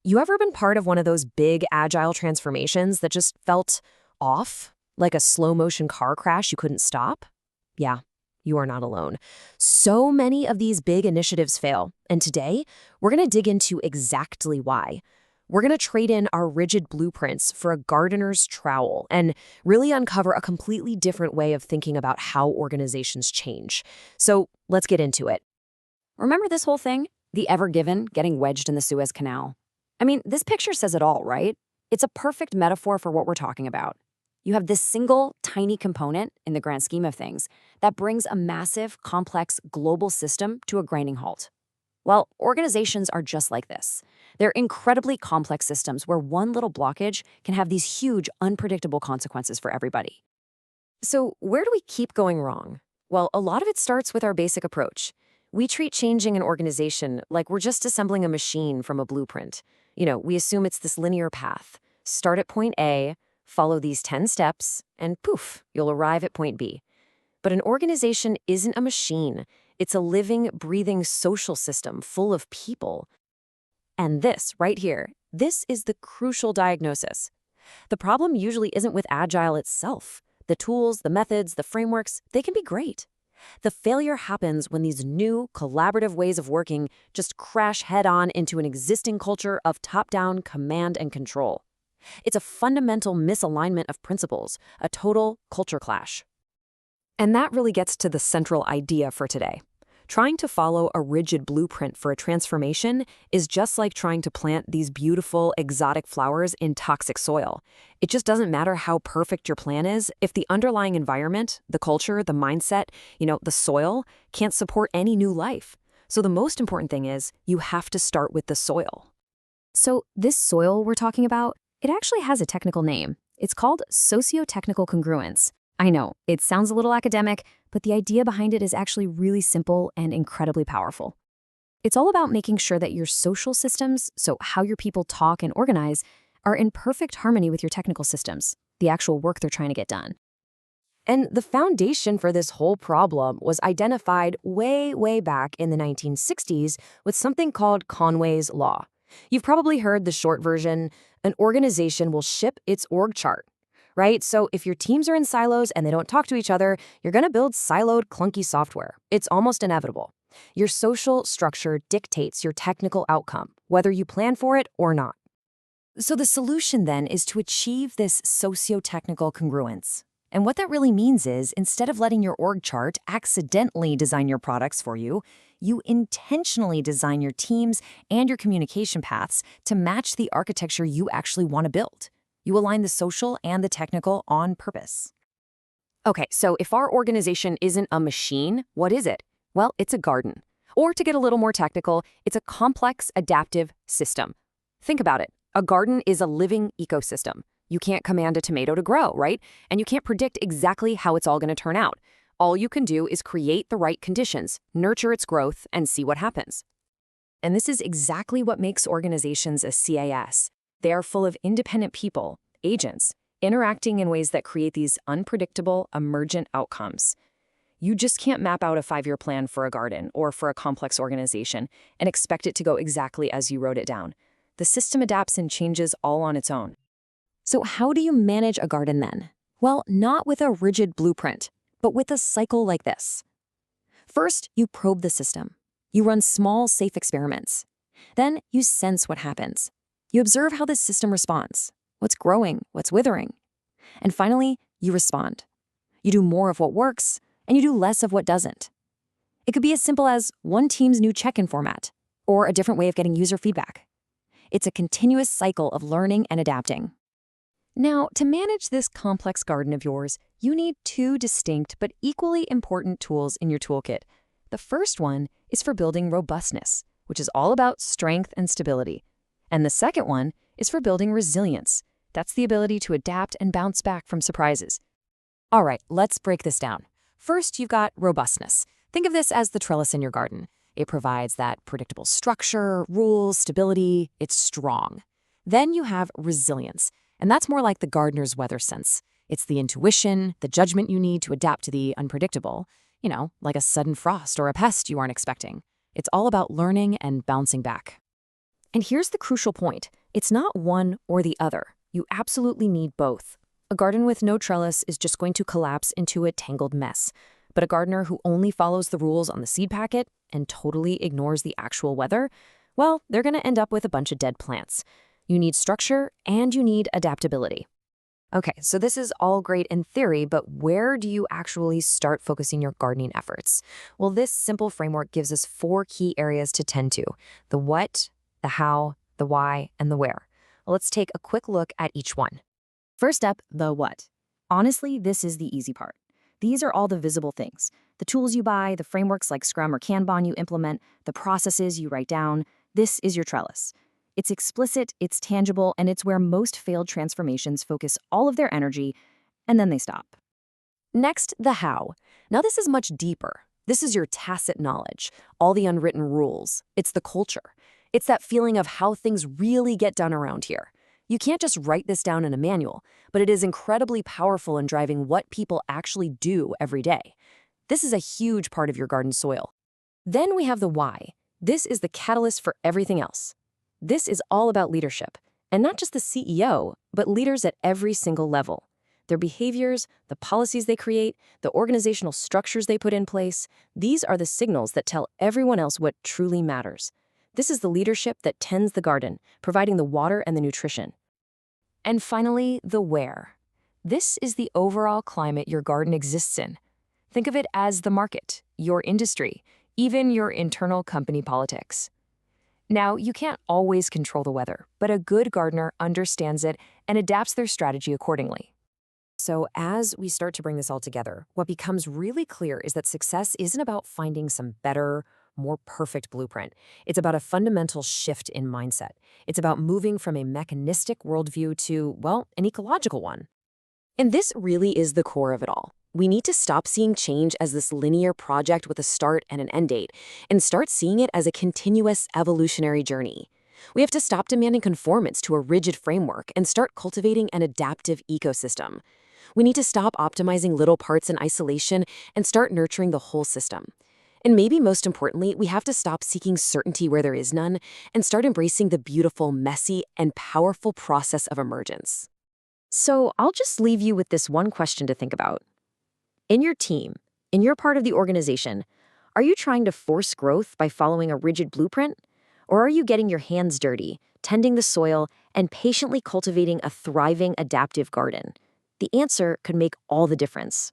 You ever been part of one of those big agile transformations that just felt off, like a slow-motion car crash you couldn't stop? Yeah, you are not alone. So many of these big initiatives fail, and today we're going to dig into exactly why. We're going to trade in our rigid blueprints for a gardener's trowel and really uncover a completely different way of thinking about how organizations change. So let's get into it. Remember this whole thing? The Ever Given getting wedged in the Suez Canal? I mean, this picture says it all, right? It's a perfect metaphor for what we're talking about. You have this single, tiny component, in the grand scheme of things, that brings a massive, complex, global system to a grinding halt. Well, organizations are just like this. They're incredibly complex systems where one little blockage can have these huge, unpredictable consequences for everybody. So where do we keep going wrong? Well, a lot of it starts with our basic approach. We treat changing an organization like we're just assembling a machine from a blueprint. We assume it's this linear path. Start at point A, follow these 10 steps, and poof, you'll arrive at point B. But an organization isn't a machine. It's a living, breathing social system full of people. And this, right here, this is the crucial diagnosis. The problem usually isn't with Agile itself. The tools, the methods, the frameworks, they can be great. The failure happens when these new, collaborative ways of working just crash head-on into an existing culture of top-down command and control. It's a fundamental misalignment of principles, a total culture clash. And that really gets to the central idea for today. Trying to follow a rigid blueprint for a transformation is just like trying to plant these beautiful, exotic flowers in toxic soil. It just doesn't matter how perfect your plan is if the underlying environment, the culture, the mindset, the soil, can't support any new life. So the most important thing is you have to start with the soil. So this soil we're talking about, it actually has a technical name. It's called Socio-Technical Congruence. I know, it sounds a little academic, but the idea behind it is actually really simple and incredibly powerful. It's all about making sure that your social systems, so how your people talk and organize, are in perfect harmony with your technical systems, the actual work they're trying to get done. And the foundation for this whole problem was identified way, way back in the 1960s with something called Conway's Law. You've probably heard the short version: an organization will ship its org chart. Right? So if your teams are in silos and they don't talk to each other, you're going to build siloed, clunky software. It's almost inevitable. Your social structure dictates your technical outcome, whether you plan for it or not. So the solution then is to achieve this socio-technical congruence. And what that really means is, instead of letting your org chart accidentally design your products for you, you intentionally design your teams and your communication paths to match the architecture you actually want to build. You align the social and the technical on purpose. Okay, so if our organization isn't a machine, what is it? Well, it's a garden. Or to get a little more technical, it's a complex, adaptive system. Think about it. A garden is a living ecosystem. You can't command a tomato to grow, right? And you can't predict exactly how it's all going to turn out. All you can do is create the right conditions, nurture its growth, and see what happens. And this is exactly what makes organizations a CAS. They are full of independent people, agents, interacting in ways that create these unpredictable, emergent outcomes. You just can't map out a 5-year plan for a garden or for a complex organization and expect it to go exactly as you wrote it down. The system adapts and changes all on its own. So how do you manage a garden then? Well, not with a rigid blueprint, but with a cycle like this. First, you probe the system. You run small, safe experiments. Then you sense what happens. You observe how the system responds, what's growing, what's withering. And finally, you respond. You do more of what works, and you do less of what doesn't. It could be as simple as one team's new check-in format, or a different way of getting user feedback. It's a continuous cycle of learning and adapting. Now, to manage this complex garden of yours, you need 2 distinct but equally important tools in your toolkit. The first one is for building robustness, which is all about strength and stability. And the second one is for building resilience. That's the ability to adapt and bounce back from surprises. All right, let's break this down. First, you've got robustness. Think of this as the trellis in your garden. It provides that predictable structure, rules, stability. It's strong. Then you have resilience, and that's more like the gardener's weather sense. It's the intuition, the judgment you need to adapt to the unpredictable, like a sudden frost or a pest you aren't expecting. It's all about learning and bouncing back. And here's the crucial point. It's not one or the other. You absolutely need both. A garden with no trellis is just going to collapse into a tangled mess. But a gardener who only follows the rules on the seed packet and totally ignores the actual weather, well, they're going to end up with a bunch of dead plants. You need structure and you need adaptability. Okay, so this is all great in theory, but where do you actually start focusing your gardening efforts? Well, this simple framework gives us 4 key areas to tend to: the what, the how, the why, and the where. Well, let's take a quick look at each one. First up, the what. Honestly, this is the easy part. These are all the visible things. The tools you buy, the frameworks like Scrum or Kanban you implement, the processes you write down. This is your trellis. It's explicit, it's tangible, and it's where most failed transformations focus all of their energy, and then they stop. Next, the how. Now this is much deeper. This is your tacit knowledge, all the unwritten rules. It's the culture. It's that feeling of how things really get done around here. You can't just write this down in a manual, but it is incredibly powerful in driving what people actually do every day. This is a huge part of your garden soil. Then we have the why. This is the catalyst for everything else. This is all about leadership, and not just the CEO, but leaders at every single level. Their behaviors, the policies they create, the organizational structures they put in place, these are the signals that tell everyone else what truly matters. This is the leadership that tends the garden, providing the water and the nutrition. And finally, the where. This is the overall climate your garden exists in. Think of it as the market, your industry, even your internal company politics. Now, you can't always control the weather, but a good gardener understands it and adapts their strategy accordingly. So as we start to bring this all together, what becomes really clear is that success isn't about finding some better, more perfect blueprint. It's about a fundamental shift in mindset. It's about moving from a mechanistic worldview to, well, an ecological one. And this really is the core of it all. We need to stop seeing change as this linear project with a start and an end date, and start seeing it as a continuous evolutionary journey. We have to stop demanding conformance to a rigid framework and start cultivating an adaptive ecosystem. We need to stop optimizing little parts in isolation and start nurturing the whole system. And maybe most importantly, we have to stop seeking certainty where there is none and start embracing the beautiful, messy, and powerful process of emergence. So I'll just leave you with this one question to think about. In your team, in your part of the organization, are you trying to force growth by following a rigid blueprint? Or are you getting your hands dirty, tending the soil, and patiently cultivating a thriving, adaptive garden? The answer could make all the difference.